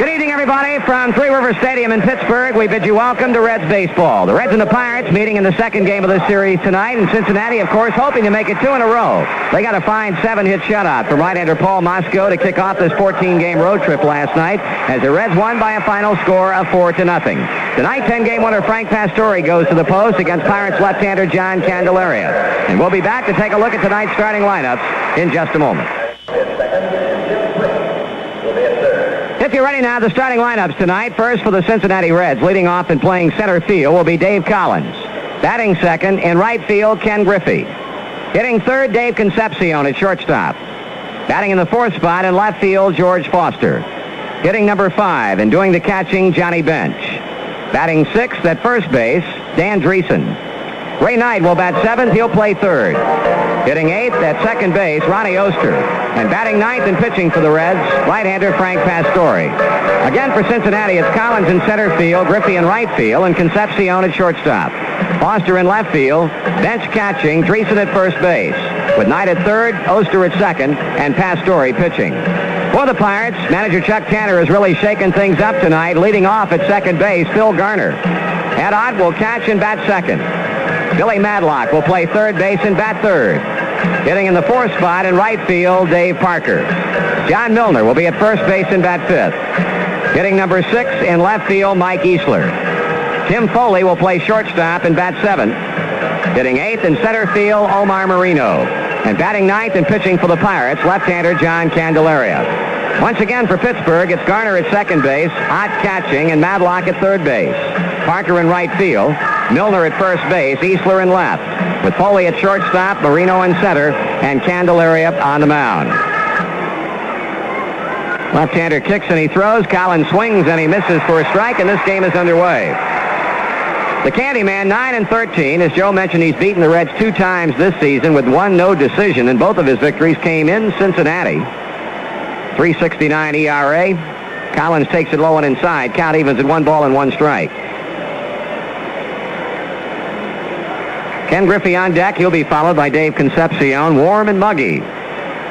Good evening, everybody, from Three River Stadium in Pittsburgh. We bid you welcome to Reds baseball. The Reds and the Pirates meeting in the second game of this series tonight, and Cincinnati, of course, hoping to make it 2 in a row. They got a fine 7-hit shutout from right-hander Paul Mosco to kick off this 14-game road trip last night as the Reds won by a final score of 4-0. Tonight, 10-game winner Frank Pastore goes to the post against Pirates left-hander John Candelaria. And we'll be back to take a look at tonight's starting lineups in just a moment. If you're ready now, the starting lineups tonight. First for the Cincinnati Reds, leading off and playing center field will be Dave Collins. Batting second, in right field, Ken Griffey. Hitting third, Dave Concepcion at shortstop. Batting in the fourth spot in left field, George Foster. Hitting number 5 and doing the catching, Johnny Bench. Batting sixth at first base, Dan Dreesen. Ray Knight will bat seventh. He'll play third. Hitting eighth at second base, Ronnie Oster. And batting ninth and pitching for the Reds, right-hander Frank Pastore. Again for Cincinnati, it's Collins in center field, Griffey in right field, and Concepcion at shortstop. Foster in left field, Bench catching, Dreesen at first base. With Knight at third, Oster at second, and Pastore pitching. For the Pirates, manager Chuck Tanner has really shaken things up tonight, leading off at second base, Phil Garner. Ed Ott will catch and bat second. Billy Madlock will play third base and bat third. Hitting in the fourth spot in right field, Dave Parker. John Milner will be at first base and bat fifth. Hitting number 6 in left field, Mike Easler. Tim Foley will play shortstop and bat seventh. Hitting eighth in center field, Omar Marino. And batting ninth and pitching for the Pirates, left-hander John Candelaria. Once again for Pittsburgh, it's Garner at second base, Ott catching, and Madlock at third base. Parker in right field, Milner at first base, Easler in left, with Foley at shortstop, Marino in center, and Candelaria on the mound. Left-hander kicks and he throws. Collins swings and he misses for a strike, and this game is underway. The Candyman, 9-13. As Joe mentioned, he's beaten the Reds 2 times this season with 1 no decision, and both of his victories came in Cincinnati. 3.69 ERA. Collins takes it low and inside. Count evens at 1 ball and 1 strike. Ken Griffey on deck. He'll be followed by Dave Concepcion, warm and muggy,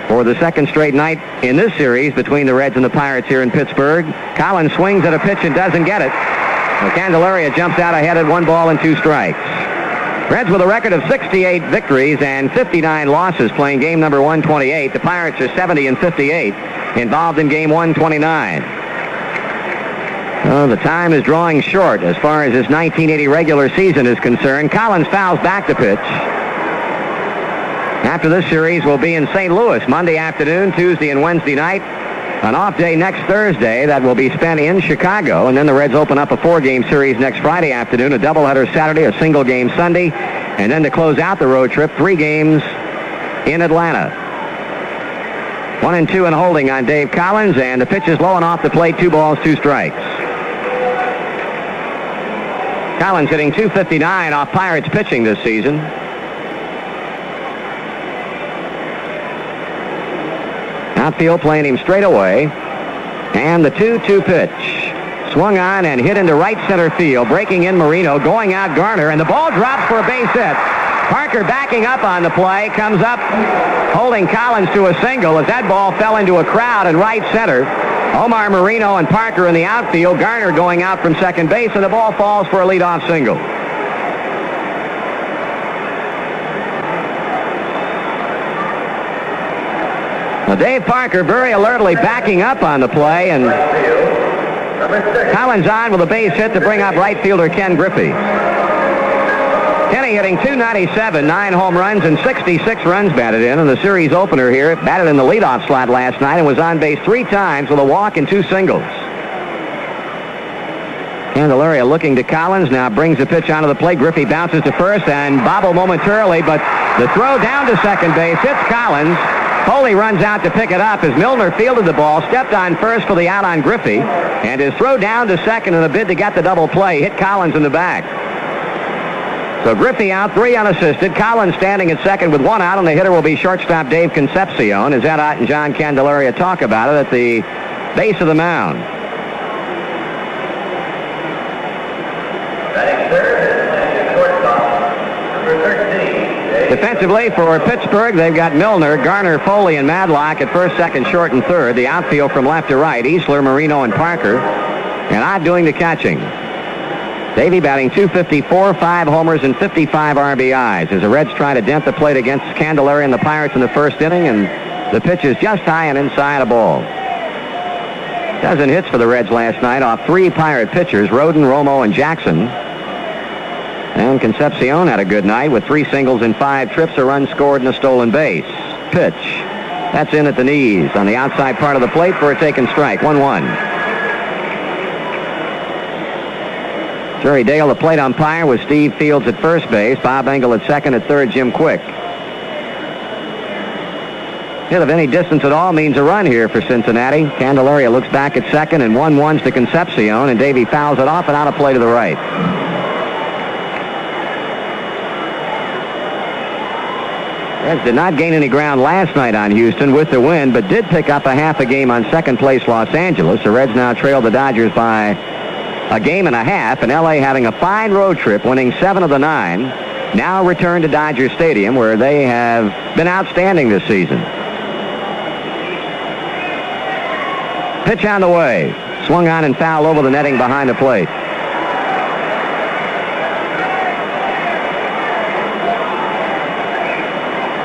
for the second straight night in this series between the Reds and the Pirates here in Pittsburgh. Collins swings at a pitch and doesn't get it. Well, Candelaria jumps out ahead at 1 ball and 2 strikes. Reds with a record of 68 victories and 59 losses playing game number 128. The Pirates are 70-58 involved in game 129. The time is drawing short as far as this 1980 regular season is concerned. Collins fouls back the pitch. After this series, we'll be in St. Louis Monday afternoon, Tuesday and Wednesday night. An off day next Thursday that will be spent in Chicago, and then the Reds open up a 4-game series next Friday afternoon, a doubleheader Saturday, a single game Sunday, and then to close out the road trip, 3 games in Atlanta. 1-2 and holding on Dave Collins, and the pitch is low and off the plate, 2 balls, 2 strikes. Collins hitting .259 off Pirates pitching this season. Outfield playing him straight away. And the 2-2 pitch. Swung on and hit into right center field. Breaking in Marino, going out Garner, and the ball drops for a base hit. Parker backing up on the play, comes up holding Collins to a single as that ball fell into a crowd in right center. Omar Marino and Parker in the outfield. Garner going out from second base, and the ball falls for a leadoff single. Now Dave Parker very alertly backing up on the play, and Collins on with a base hit to bring up right fielder Ken Griffey. Kenny hitting .297, 9 home runs and 66 runs batted in the series opener here. Batted in the leadoff slot last night and was on base 3 times with a walk and 2 singles. Candelaria looking to Collins, now brings the pitch onto the plate. Griffey bounces to first and bobble momentarily, but the throw down to second base hits Collins. Foley runs out to pick it up as Milner fielded the ball, stepped on first for the out on Griffey, and his throw down to second in a bid to get the double play hit Collins in the back. So Griffey out, 3 unassisted. Collins standing at second with 1 out, and the hitter will be shortstop Dave Concepcion as Ed Ott and John Candelaria talk about it at the base of the mound. The Defensively for Pittsburgh, they've got Milner, Garner, Foley, and Madlock at first, second, short, and third. The outfield from left to right, Easler, Marino, and Parker. And Ott doing the catching. Davey batting .254, 5 homers, and 55 RBIs as the Reds try to dent the plate against Candelaria and the Pirates in the first inning, and the pitch is just high and inside a ball. Dozen hits for the Reds last night off 3 Pirate pitchers, Roden, Romo, and Jackson. And Concepcion had a good night with 3 singles and 5 trips, a run scored, and a stolen base. Pitch. That's in at the knees on the outside part of the plate for a taken strike. 1-1. Jerry Dale, the plate umpire, with Steve Fields at first base, Bob Engel at second, at third, Jim Quick. Hit of any distance at all means a run here for Cincinnati. Candelaria looks back at second, and 1-1's to Concepcion, and Davey fouls it off and out of play to the right. Reds did not gain any ground last night on Houston with the win, but did pick up a half a game on second place Los Angeles. The Reds now trail the Dodgers by a game and a half, and L.A. having a fine road trip, winning 7 of the 9. Now return to Dodger Stadium, where they have been outstanding this season. Pitch on the way. Swung on and fouled over the netting behind the plate.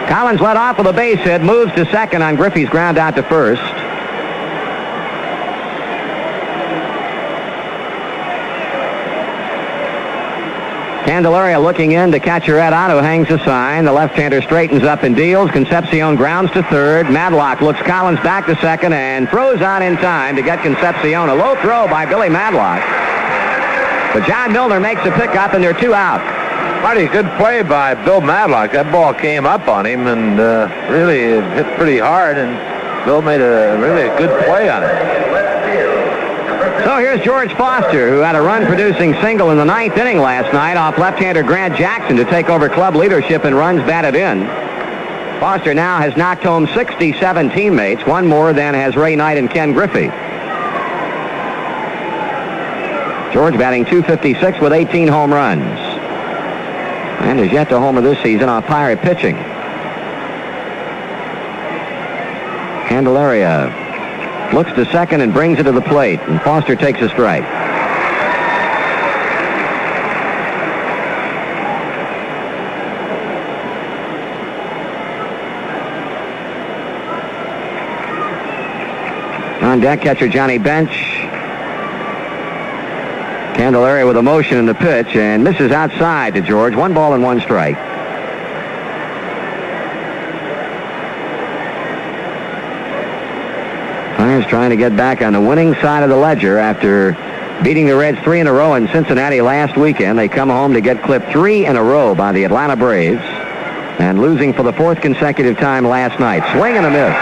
Collins led off with a base hit, moves to second on Griffey's ground out to first. Candelaria looking in to catcher Ed Otto hangs a sign. The left-hander straightens up and deals. Concepcion grounds to third. Madlock looks Collins back to second and throws on in time to get Concepcion. A low throw by Billy Madlock. But John Milner makes a pickup, and they're 2 out. Mighty good play by Bill Madlock. That ball came up on him and really hit pretty hard, and Bill made a really good play on it. So here's George Foster, who had a run-producing single in the 9th inning last night off left-hander Grant Jackson to take over club leadership in runs batted in. Foster now has knocked home 67 teammates, 1 more than has Ray Knight and Ken Griffey. George batting .256 with 18 home runs. And is yet to homer this season off Pirate pitching. Candelaria looks to second and brings it to the plate, and Foster takes a strike. On deck, catcher Johnny Bench. Candelaria with a motion in the pitch and misses outside to George. 1 ball and 1 strike. Pirates trying to get back on the winning side of the ledger after beating the Reds 3 in a row in Cincinnati last weekend. They come home to get clipped 3 in a row by the Atlanta Braves and losing for the 4th consecutive time last night. Swing and a miss.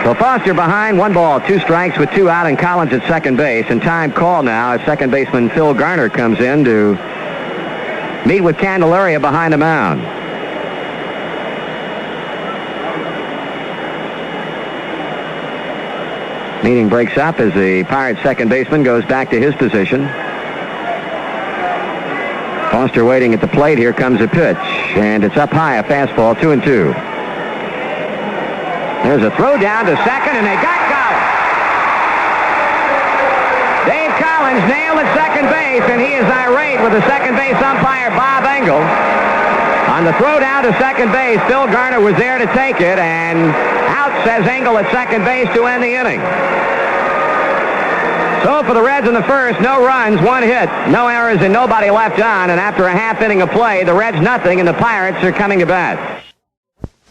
So Foster behind, 1 ball, 2 strikes with 2 out, and Collins at second base. And time call now as second baseman Phil Garner comes in to meet with Candelaria behind the mound. Meeting breaks up as the Pirates second baseman goes back to his position. Foster waiting at the plate. Here comes a pitch, and it's up high, a fastball, 2-2. There's a throw down to second, and they got Collins. Dave Collins nailed at second base, and he is irate with the second base umpire, Bob Engel. On the throw down to second base, Phil Garner was there to take it, and out, says Engel at second base to end the inning. So for the Reds in the first, no runs, 1 hit, no errors, and nobody left on. And after a half inning of play, the Reds nothing, and the Pirates are coming to bat.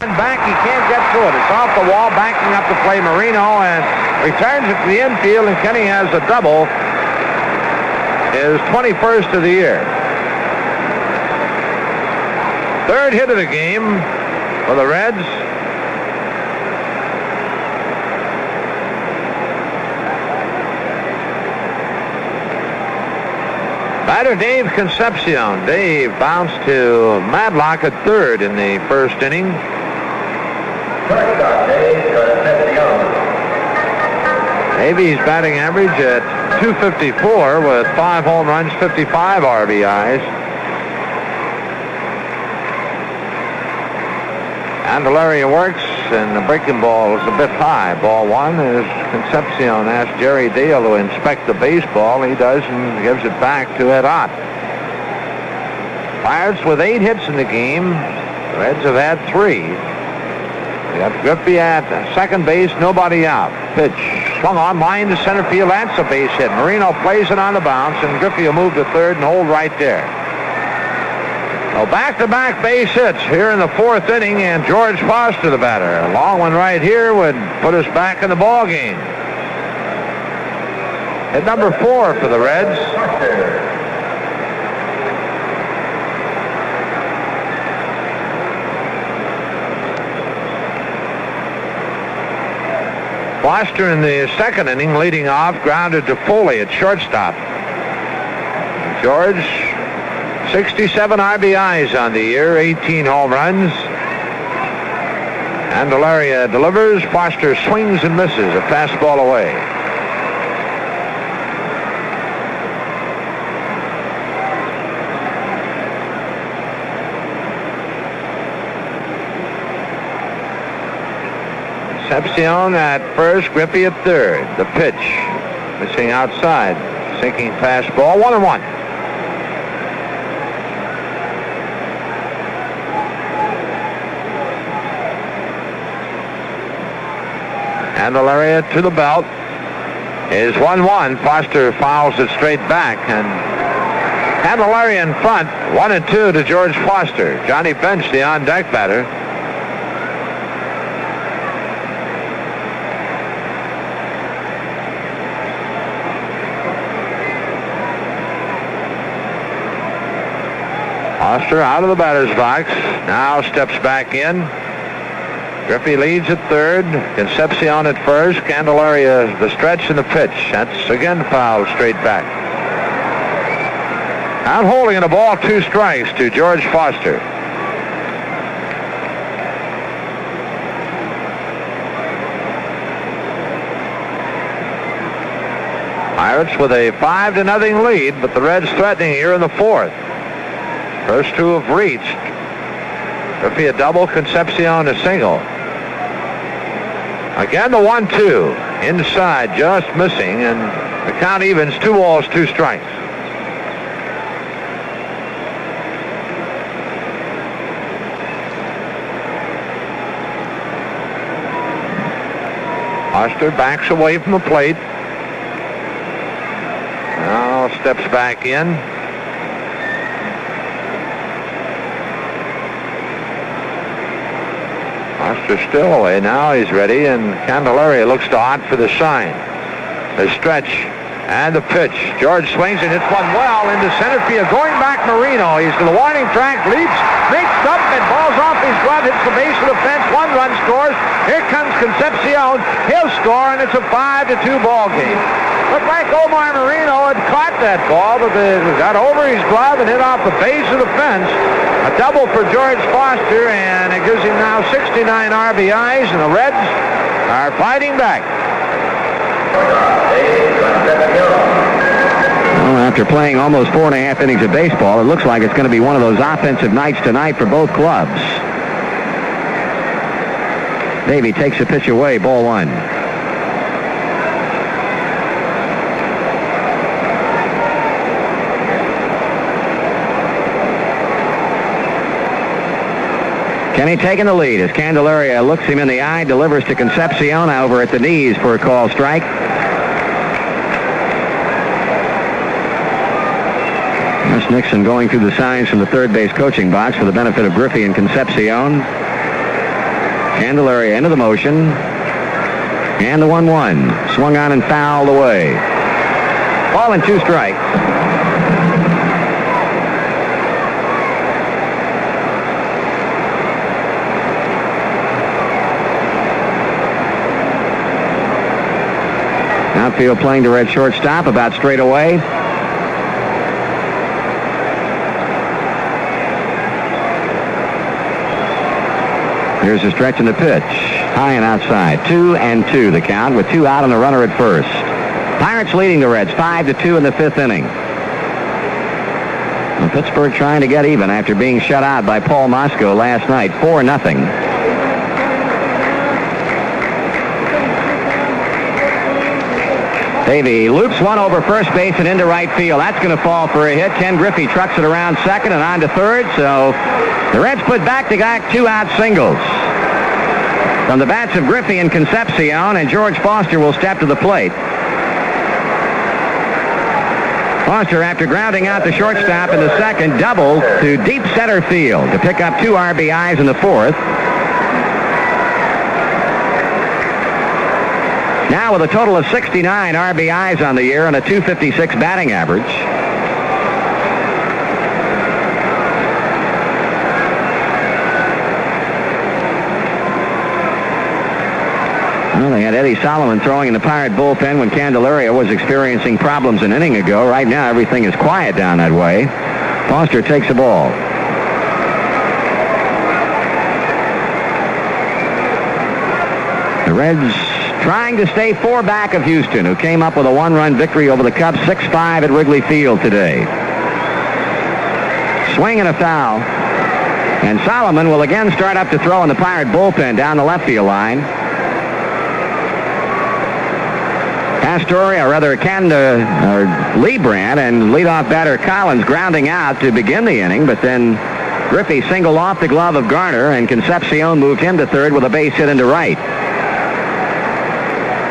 Back, he can't get to it. It's off the wall, backing up to play Marino, and returns it to the infield, and Kenny has a double. His 21st of the year. 3rd hit of the game for the Reds. Batter Dave Concepcion. Dave bounced to Madlock at third in the first inning. Davies batting average at .254 with 5 home runs, 55 RBIs. Candelaria works, and the breaking ball is a bit high. Ball one is Concepcion asked Jerry Dale to inspect the baseball. He does and gives it back to Ed Ott. Pirates with 8 hits in the game. The Reds have had 3. They got Griffey at second base, nobody out. Pitch swung on, line to center field. That's a base hit. Marino plays it on the bounce, and Griffey will move to third and hold right there. So back-to-back base hits here in the 4th inning, and George Foster, the batter. A long one right here would put us back in the ball game. Hit number 4 for the Reds. Foster in the 2nd inning, leading off, grounded to Foley at shortstop. George, 67 RBIs on the year, 18 home runs. Candelaria delivers. Foster swings and misses, a fastball away. Concepcion at first, Griffey at third. The pitch, missing outside. Sinking fastball, 1-1. Candelaria to the belt. Is 1-1. Foster fouls it straight back, and Candelaria in front, 1-2 to George Foster. Johnny Bench, the on-deck batter. Foster out of the batter's box. Now steps back in. Griffey leads at third. Concepcion at first. Candelaria the stretch and the pitch. That's again fouled straight back. Out holding in a ball, 2 strikes to George Foster. Pirates with a 5-0 lead, but the Reds threatening here in the 4th. First 2 have reached. Griffey a double, Concepcion a single. Again the 1-2. Inside, just missing, and the count evens, 2 balls, 2 strikes. Foster backs away from the plate. Now steps back in. Foster still away. Now he's ready, and Candelaria looks to Ott for the sign. The stretch and the pitch. George swings and hits one well into center field. Going back Marino. He's to the warning track, leaps, makes up, and balls off his glove, hits the base of the fence. 1 run scores. Here comes Concepcion. He'll score, and it's a 5-2 ball game. Looked like Omar Marino had caught that ball, but it got over his glove and hit off the base of the fence. A double for George Foster, and it gives him now 69 RBIs, and the Reds are fighting back. Well, after playing almost 4.5 innings of baseball, it looks like it's going to be one of those offensive nights tonight for both clubs. Davey takes the pitch away, ball 1. Kenny taking the lead as Candelaria looks him in the eye, delivers to Concepcion over at the knees for a call strike. That's Nixon going through the signs from the third base coaching box for the benefit of Griffey and Concepcion. Candelaria into the motion. And the 1-1. Swung on and fouled away. Ball and 2 strikes. Outfield playing to red shortstop, about straight away. Here's a stretch in the pitch. High and outside. 2-2 the count, with 2 out and a runner at first. Pirates leading the Reds 5-2 in the 5th inning. And Pittsburgh trying to get even after being shut out by Paul Mosco last night, 4-0. Davey loops one over first base and into right field. That's going to fall for a hit. Ken Griffey trucks it around second and on to third. So the Reds put back-to-back two-out singles. From the bats of Griffey and Concepcion, and George Foster will step to the plate. Foster, after grounding out the shortstop in the second, doubled to deep center field to pick up 2 RBIs in the fourth. Now with a total of 69 RBIs on the year and a .256 batting average. Well, they had Eddie Solomon throwing in the Pirate bullpen when Candelaria was experiencing problems an inning ago. Right now, everything is quiet down that way. Foster takes the ball. The Reds trying to stay 4 back of Houston, who came up with a 1-run victory over the Cubs 6-5 at Wrigley Field today. Swing and a foul. And Solomon will again start up to throw in the Pirate bullpen down the left field line. Astoria, or rather Lebrand, and leadoff batter Collins grounding out to begin the inning, but then Griffey singled off the glove of Garner, and Concepcion moved him to third with a base hit into right.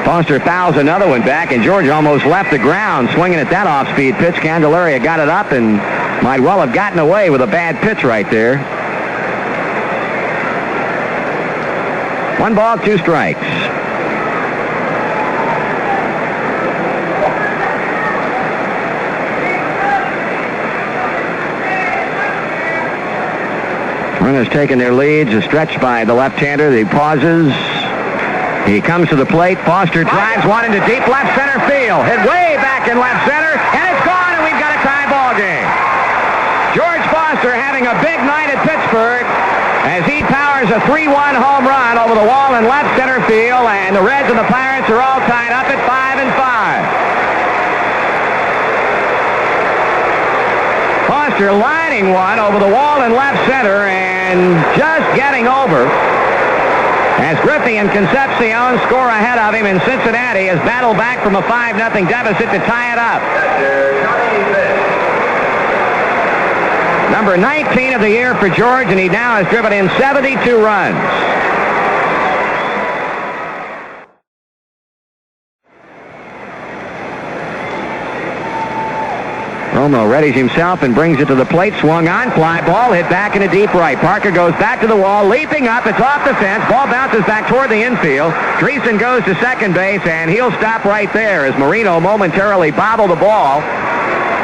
Foster fouls another one back, and George almost left the ground swinging at that off-speed pitch. Candelaria got it up and might well have gotten away with a bad pitch right there. 1 ball, 2 strikes. Runners taking their leads. A stretch by the left-hander. He pauses. He comes to the plate. Foster drives one into deep left center field. Hit way back in left center, and it's gone, and we've got a tie ball game. George Foster having a big night at Pittsburgh as he powers a 3-1 home run over the wall in left center field, and the Reds and the Pirates are all tied up at 5-5. Foster lining one over the wall in left center and just getting over as Griffey and Concepcion score ahead of him, and Cincinnati has battled back from a 5-0 deficit to tie it up. Number 19 of the year for George, and he now has driven in 72 runs. Romo readies himself and brings it to the plate. Swung on, fly ball, hit back into deep right. Parker goes back to the wall, leaping up. It's off the fence. Ball bounces back toward the infield. Dreesen goes to second base, and he'll stop right there as Marino momentarily bobbled the ball.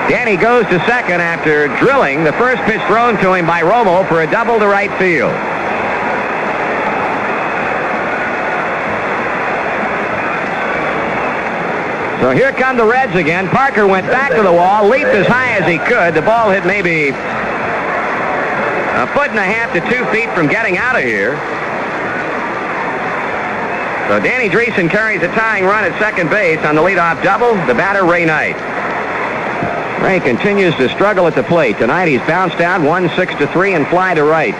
Danny goes to second after drilling the first pitch thrown to him by Romo for a double to right field. So here come the Reds again. Parker went back to the wall, leaped as high as he could. The ball hit maybe 1.5 to 2 feet from getting out of here. So Danny Dreesen carries a tying run at second base on the leadoff double. The batter, Ray Knight. Ray continues to struggle at the plate. Tonight he's bounced out 1-6-3 and fly to right.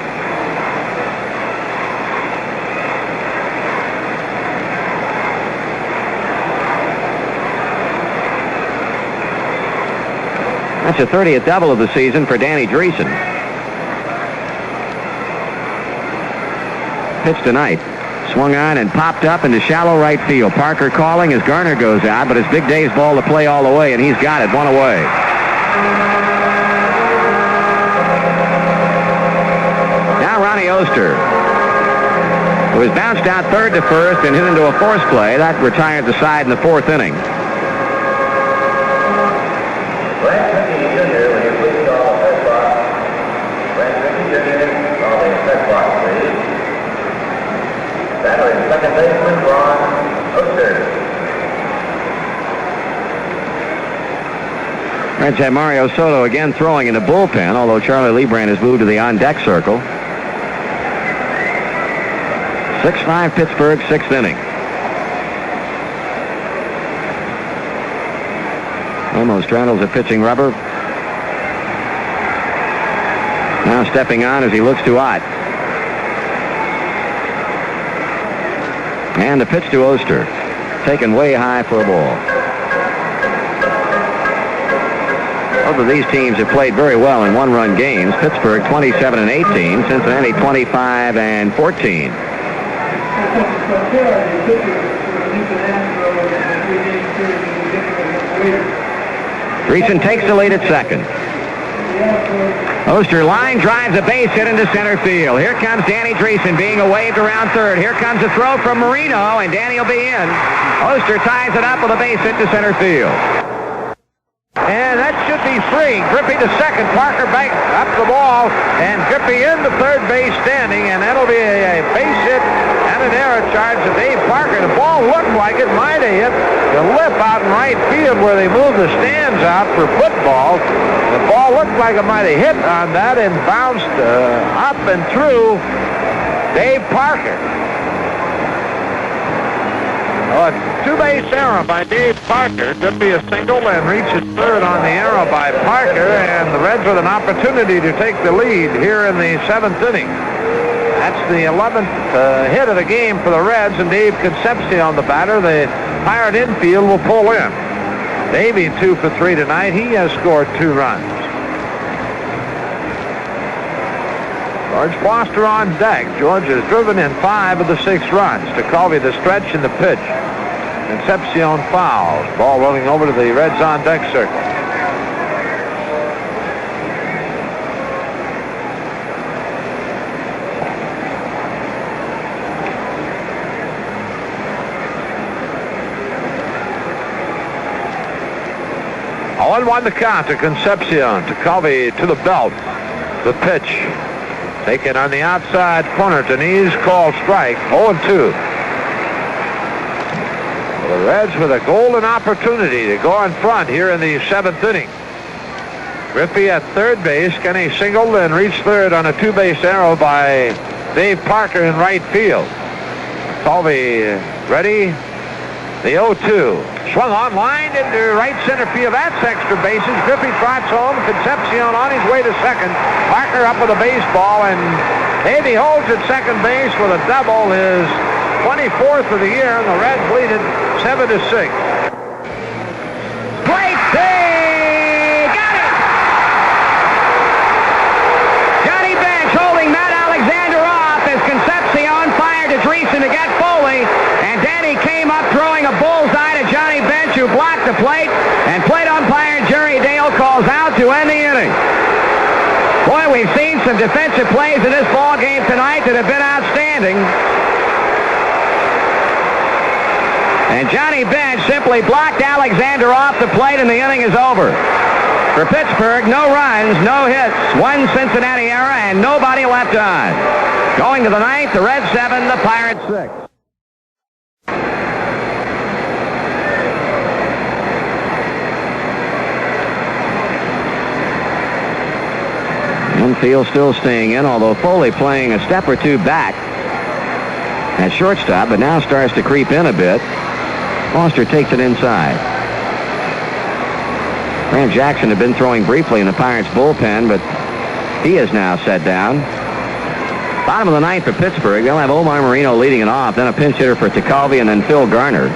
That's a 30th double of the season for Danny Dreesen. Pitch tonight. Swung on and popped up into shallow right field. Parker calling as Garner goes out, but it's Big Dave's ball to play all the way, and he's got it, 1 away. Now Ronnie Oster, who was bounced out third to first and hit into a force play. That retired the side in the 4th inning. Second baseman, Ron Oster. Reds have Mario Soto again throwing in the bullpen, although Charlie Lebrand has moved to the on-deck circle. 6-5 Pittsburgh, 6th inning. Almost straddles the pitching rubber. Now stepping on as he looks to Ott. And the pitch to Oster, taken way high for a ball. Both of these teams have played very well in one-run games. Pittsburgh 27-18, Cincinnati 25-14. Dreesen takes the lead at second. Oster line drives a base hit into center field. Here comes Danny Dreesen being waved around third. Here comes a throw from Marino, and Danny will be in. Oster ties it up with a base hit to center field. And that should be free. Griffey to second. Parker back up the ball. And Griffey in the third base standing. And that'll be a base hit and an error charge to Dave Parker. The ball looked like it might have hit the lip out in right field where they moved the stands out for football. The ball looked like it might have hit on that and bounced up and through Dave Parker. A two-base error by Dave Parker. Could be a single and reaches third on the error by Parker, and the Reds with an opportunity to take the lead here in the 7th inning. That's the 11th hit of the game for the Reds, and Dave Concepcion, the batter. The Pirate infield will pull in. Davey 2 for 3 tonight. He has scored 2 runs. George Foster on deck. George has driven in 5 of the 6 runs. Tekulve the stretch and the pitch. Concepcion fouls. Ball rolling over to the Reds on deck circle. On 1 the count to Concepcion. Tekulve to the belt. The pitch. Taken on the outside corner. Deniz called strike. 0-2. The Reds with a golden opportunity to go in front here in the 7th inning. Griffey at third base. Can he single and reach third on a 2-base arrow by Dave Parker in right field. Tekulve ready. The 0-2. Swung on line into right center field. That's extra bases. Griffey trots home. Concepcion on his way to second. Parker up with a baseball, and Davey holds at second base with a double. His 24th of the year, and the Reds lead it 7-6. Great save! Got it! Johnny Bench holding Matt Alexander off as Concepcion fired to Dreesen to get Foley, and Danny came up throwing a bullseye to Johnny Bench, who blocked the plate, and plate umpire Jerry Dale calls out to end the inning. Boy, we've seen some defensive plays in this ball game tonight that have been outstanding. And Johnny Bench simply blocked Alexander off the plate, and the inning is over. For Pittsburgh, no runs, no hits, 1 Cincinnati error, and nobody left on. Going to the 9th, the Reds 7, the Pirates 6. Infield still staying in, although Foley playing a step or two back at shortstop, but now starts to creep in a bit. Foster takes it inside. Grant Jackson had been throwing briefly in the Pirates bullpen, but he is now set down. Bottom of the 9th for Pittsburgh. They'll have Omar Marino leading it off, then a pinch hitter for Tekulve, and then Phil Garner.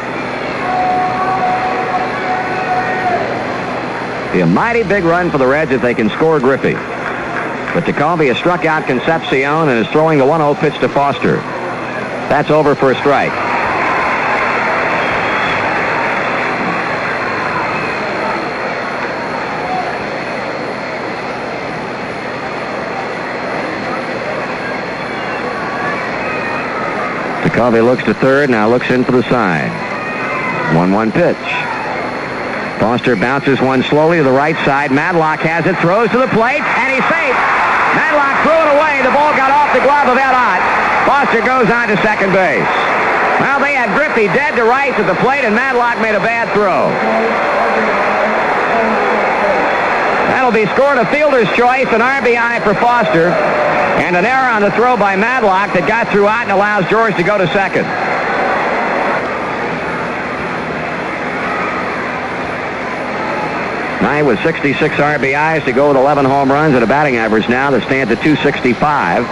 Be a mighty big run for the Reds if they can score Griffey. But Tekulve has struck out Concepcion and is throwing the 1-0 pitch to Foster. That's over for a strike. Tekulve looks to third, now looks in for the side. 1-1 pitch. Foster bounces one slowly to the right side. Madlock has it, throws to the plate, and he's safe. Madlock threw it away. The ball got off the glove of Ed Ott. Foster goes on to second base. Well, they had Griffey dead to rights at the plate, and Madlock made a bad throw. That'll be scored a fielder's choice, an RBI for Foster, and an error on the throw by Madlock that got through Ott and allows George to go to second. Knight with 66 RBIs to go with 11 home runs and a batting average now that stands at .265.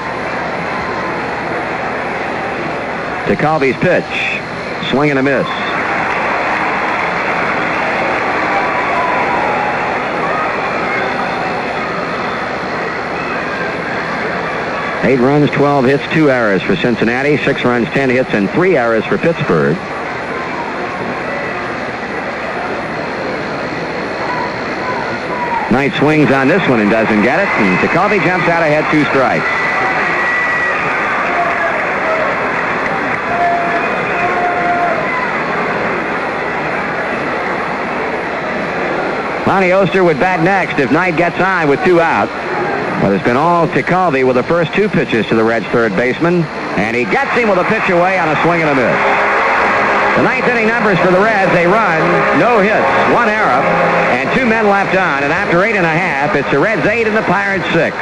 Tekulve's pitch. Swing and a miss. 8 runs, 12 hits, 2 errors for Cincinnati. 6 runs, 10 hits, and 3 errors for Pittsburgh. Knight swings on this one and doesn't get it. And Tekulve jumps out ahead, 2 strikes. Ronnie Oster would bat next if Knight gets on with 2 out. But it's been all Tekulve with the first 2 pitches to the Reds' third baseman. And he gets him with a pitch away on a swing and a miss. The 9th inning numbers for the Reds: a run, no hits, 1 error, and 2 men left on. And after 8 1/2, it's the Reds 8 and the Pirates 6.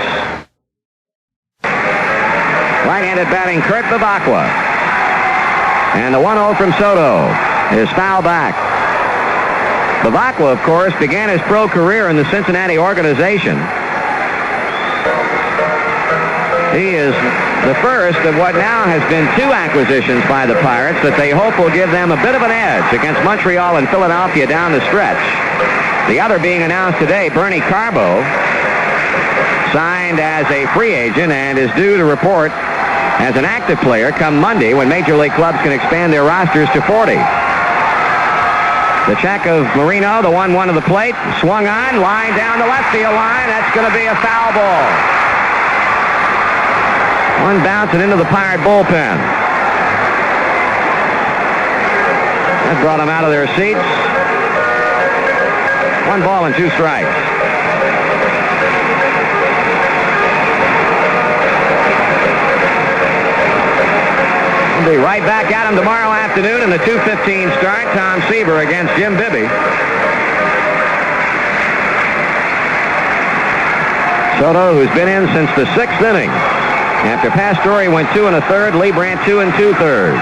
Right-handed batting Kurt Bevacqua. And the 1-0 from Soto is foul back. Bevacqua, of course, began his pro career in the Cincinnati organization. He is the first of what now has been 2 acquisitions by the Pirates that they hope will give them a bit of an edge against Montreal and Philadelphia down the stretch. The other being announced today, Bernie Carbo, signed as a free agent and is due to report as an active player come Monday when Major League clubs can expand their rosters to 40. The check of Marino, the 1-1 to the plate, swung on, line down the left field line. That's going to be a foul ball. One bouncing into the Pirate bullpen. That brought them out of their seats. 1 ball and 2 strikes. We'll be right back at him tomorrow afternoon in the 2:15 start. Tom Seaver against Jim Bibby. Soto, who's been in since the 6th inning. After Pastore went 2 1/3, Lee Brandt 2 2/3.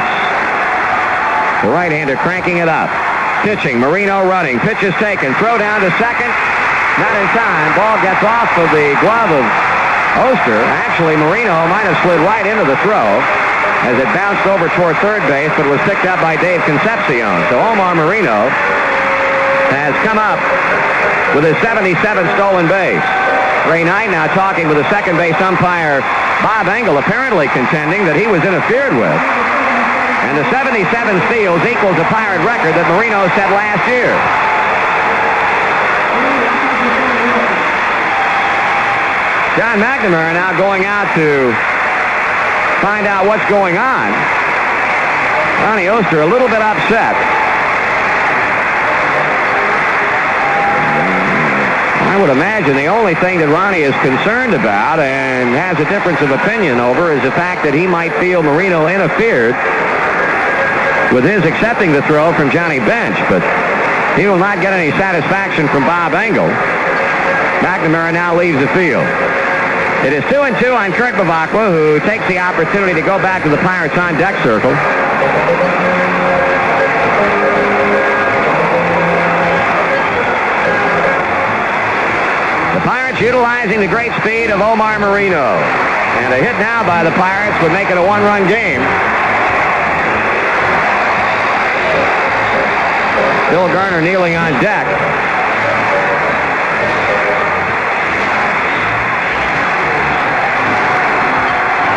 The right-hander cranking it up. Pitching, Marino running. Pitch is taken. Throw down to second. Not in time. Ball gets off of the glove of Oster. Actually, Marino might have slid right into the throw as it bounced over toward third base, but was picked up by Dave Concepcion. So Omar Marino has come up with his 77th stolen base. Ray Knight now talking with the second base umpire Bob Engel, apparently contending that he was interfered with. And the 77 steals equals a Pirate record that Marino set last year. John McNamara now going out to find out what's going on. Ronnie Oster a little bit upset. I would imagine the only thing that Ronnie is concerned about and has a difference of opinion over is the fact that he might feel Marino interfered with his accepting the throw from Johnny Bench, but he will not get any satisfaction from Bob Engel. McNamara now leaves the field. It is 2-2 on Kurt Bevacqua, who takes the opportunity to go back to the Pirates on deck circle. The Pirates utilizing the great speed of Omar Marino. And a hit now by the Pirates would make it a 1-run game. Bill Garner kneeling on deck.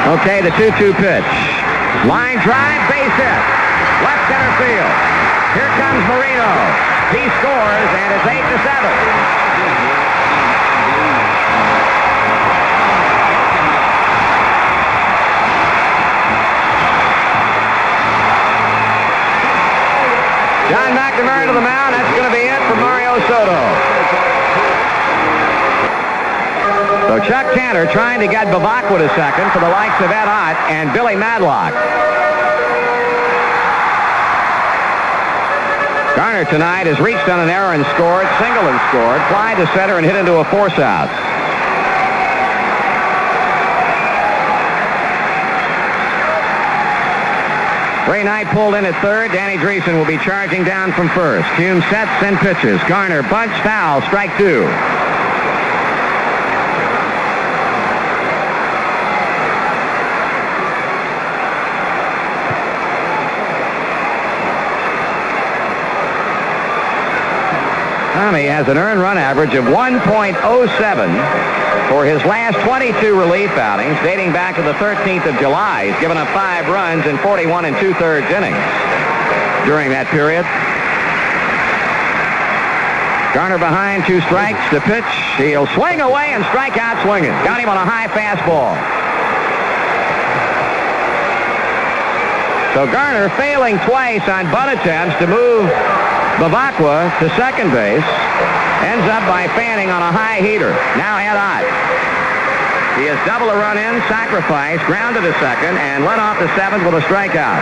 Okay, the 2-2 pitch. Line drive, base hit. Left center field. Here comes Marino. He scores, and it's 8-7. John McNamara to the mound. That's going to be it for Mario Soto. So Chuck Tanner trying to get Bevacqua to second for the likes of Ed Ott and Billy Madlock. Garner tonight has reached on an error and scored, single and scored, fly to center and hit into a force out. Ray Knight pulled in at third. Danny Dreesen will be charging down from first. Hume sets and pitches. Garner bunts, foul, strike 2. Tommy has an earned run average of 1.07 For his last 22 relief outings, dating back to the 13th of July, he's given up 5 runs in 41 2/3 innings during that period. Garner behind, 2 strikes. The pitch, he'll swing away and strike out swinging. Got him on a high fastball. So Garner failing twice on bunt attempts to move Bevacqua to second base. Ends up by fanning on a high heater. Now Ed Ott. He has doubled a run in, sacrifice, grounded to second, and led off the 7th with a strikeout.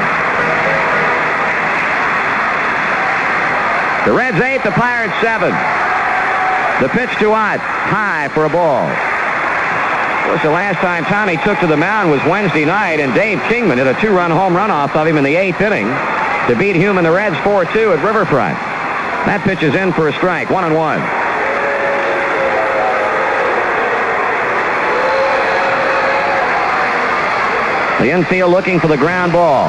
The Reds 8, the Pirates 7. The pitch to Ott, high for a ball. Of course, the last time Tommy took to the mound was Wednesday night, and Dave Kingman hit a 2-run home run off of him in the 8th inning to beat Hume and the Reds 4-2 at Riverfront. That pitch is in for a strike, 1-1. The infield looking for the ground ball.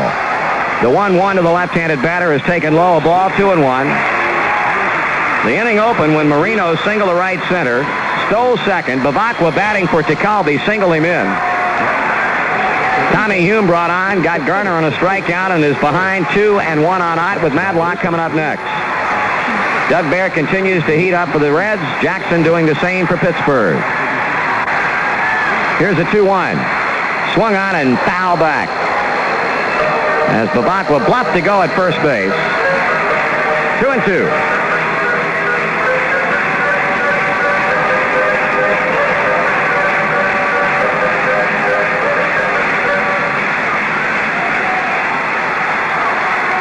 The 1-1 to the left-handed batter is taken low, a ball, 2-1. The inning opened when Marino singled to right center, stole second. Bevacqua batting for Tecalbi, singled him in. Tommy Hume brought on, got Garner on a strikeout, and is behind 2-1 on Ott with Madlock coming up next. Doug Bear continues to heat up for the Reds. Jackson doing the same for Pittsburgh. Here's a 2-1. Swung on and foul back. As Bevacqua bluffed to go at first base. 2-2.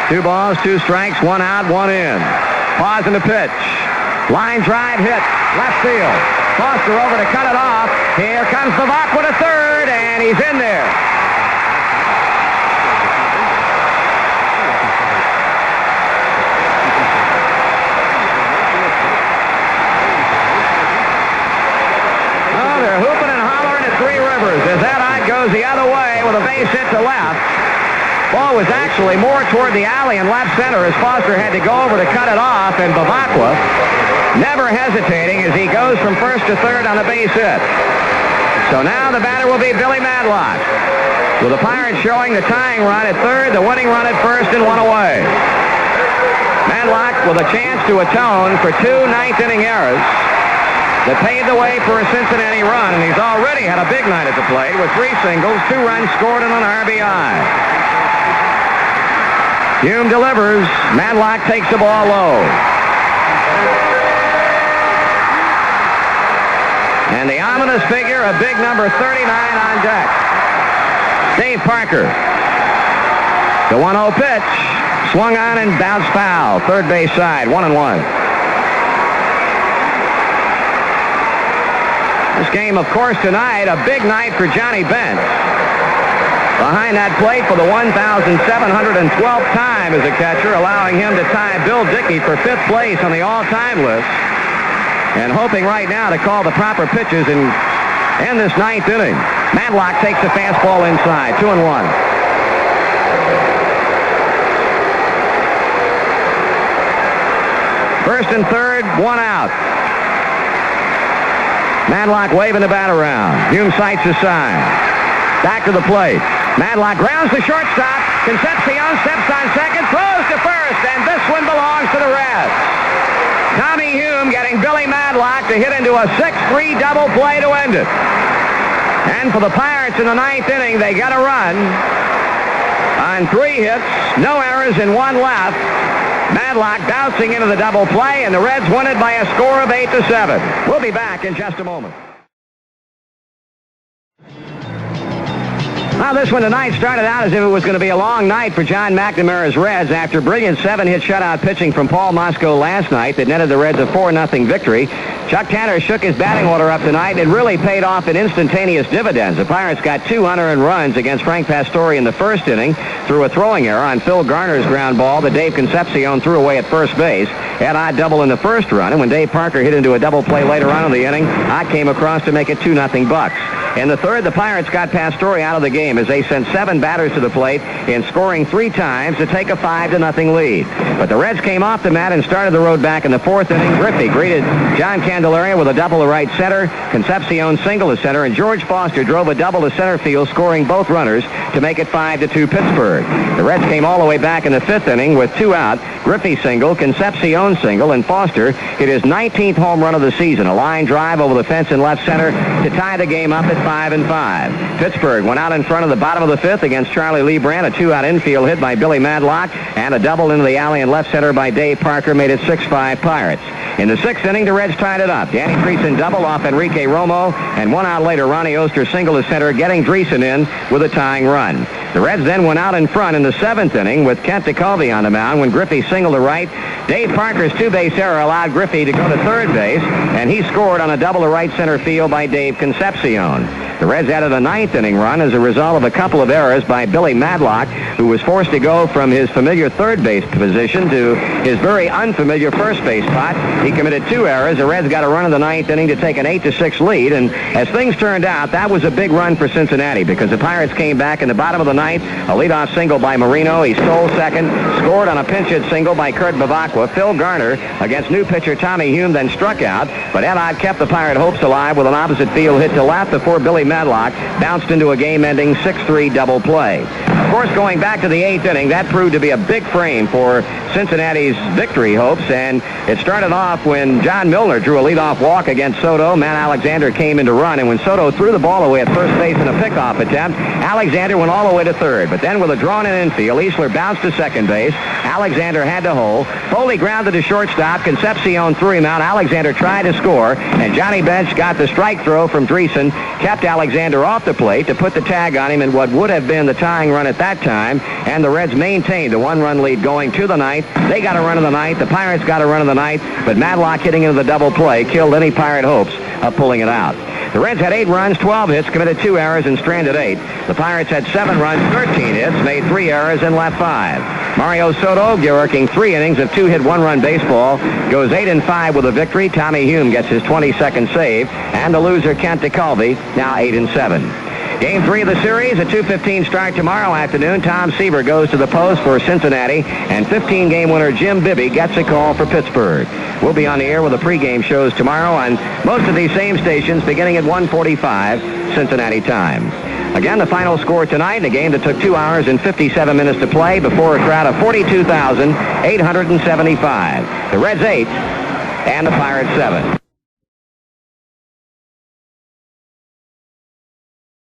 Two balls, 2 strikes, 1 out, 1 in. Pause in the pitch. Line drive hit. Left field. Foster over to cut it off. Here comes Bevacqua to third, and he's in there. Oh, they're hooping and hollering at Three Rivers as that Ott goes the other way with a base hit to left. Ball was actually more toward the alley in left center as Foster had to go over to cut it off, and Bevacqua never hesitating as he goes from first to third on a base hit. So now the batter will be Billy Madlock, with the Pirates showing the tying run at third, the winning run at first, and 1 away. Madlock with a chance to atone for 2 ninth-inning errors that paved the way for a Cincinnati run, and he's already had a big night at the plate with 3 singles, 2 runs scored, and an RBI. Hume delivers. Madlock takes the ball low. And the ominous figure of big number 39 on deck. Dave Parker. The 1-0 pitch. Swung on and bounced foul. Third base side. 1-1. This game, of course, tonight, a big night for Johnny Bench. Behind that plate for the 1,712th time as a catcher, allowing him to tie Bill Dickey for 5th place on the all-time list, and hoping right now to call the proper pitches and end this 9th inning. Madlock takes the fastball inside, 2-1. First and third, 1 out. Madlock waving the bat around. Hume sights the sign. Back to the plate. Madlock grounds the shortstop. Concepcion steps on second, throws to first, and this one belongs to the Reds. Tommy Hume getting Billy Madlock to hit into a 6-3 double play to end it. And for the Pirates in the 9th inning, they get a run on 3 hits, no errors, and 1 left. Madlock bouncing into the double play, and the Reds win it by a score of 8-7. We'll be back in just a moment. Well, this one tonight started out as if it was going to be a long night for John McNamara's Reds after brilliant 7-hit shutout pitching from Paul Mosco last night that netted the Reds a 4-0 victory. Chuck Tanner shook his batting order up tonight, and it really paid off in instantaneous dividends. The Pirates got 2 unearned runs against Frank Pastore in the first inning through a throwing error on Phil Garner's ground ball that Dave Concepcion threw away at first base. Had Ott double in the first run, and when Dave Parker hit into a double play later on in the inning, Ott came across to make it 2-0 Bucks. In the third, the Pirates got Pastore out of the game game as they sent 7 batters to the plate in scoring 3 times to take a 5-0 lead. But the Reds came off the mat and started the road back in the 4th inning. Griffey greeted John Candelaria with a double to right center, Concepcion single to center, and George Foster drove a double to center field, scoring both runners to make it 5-2 Pittsburgh. The Reds came all the way back in the 5th inning with 2 out. Griffey single, Concepcion single, and Foster hit his 19th home run of the season, a line drive over the fence in left center to tie the game up at 5-5. Pittsburgh went out in front of the bottom of the 5th against Charlie Lebrand. A 2-out infield hit by Billy Madlock, and a double into the alley in left center by Dave Parker made it 6-5 Pirates. In the 6th inning, the Reds tied it up. Danny Dreesen double off Enrique Romo, and 1 out later, Ronnie Oster single to center, getting Dreesen in with a tying run. The Reds then went out in front in the 7th inning with Kent DeCovey on the mound when Griffey singled to right. Dave Parker's 2-base error allowed Griffey to go to third base, and he scored on a double to right center field by Dave Concepcion. The Reds added a 9th inning run as a result of a couple of errors by Billy Madlock, who was forced to go from his familiar third base position to his very unfamiliar first base spot. He committed 2 errors. The Reds got a run in the 9th inning to take an 8-6 lead, and as things turned out, that was a big run for Cincinnati because the Pirates came back in the bottom of the 9th, a leadoff single by Marino. He stole second, scored on a pinch hit single by Kurt Bavacqua. Phil Garner against new pitcher Tommy Hume then struck out, but Ed Ott kept the Pirate hopes alive with an opposite field hit to left before Billy Madlock bounced into a game-ending 6-3 double play. Of course, going back to the 8th inning, that proved to be a big frame for Cincinnati's victory hopes, and it started off when John Milner drew a leadoff walk against Soto. Matt Alexander came in to run, and when Soto threw the ball away at first base in a pickoff attempt, Alexander went all the way to third. But then with a drawn-in infield, Easler bounced to second base. Alexander had to hold. Foley grounded to shortstop. Concepcion threw him out. Alexander tried to score, and Johnny Bench got the strike throw from Dreesen, kept Alexander off the plate to put the tag on him in what would have been the tying run at that time, and the Reds maintained a 1-run lead going to the 9th. They got a run in the 9th. The Pirates got a run in the 9th, but Madlock hitting into the double play killed any Pirate hopes of pulling it out. The Reds had 8 runs, 12 hits, committed 2 errors, and stranded 8. The Pirates had 7 runs, 13 hits, made 3 errors, and left 5. Mario Soto, working 3 innings of 2-hit, 1-run baseball, goes 8-5 with a victory. Tommy Hume gets his 22nd save, and the loser, Kent DeCovey, now 8-7. Game 3 of the series, a 2:15 start tomorrow afternoon. Tom Seaver goes to the post for Cincinnati, and 15-game winner Jim Bibby gets a call for Pittsburgh. We'll be on the air with the pregame shows tomorrow on most of these same stations beginning at 1:45 Cincinnati time. Again, the final score tonight, a game that took 2 hours and 57 minutes to play before a crowd of 42,875. The Reds 8 and the Pirates 7.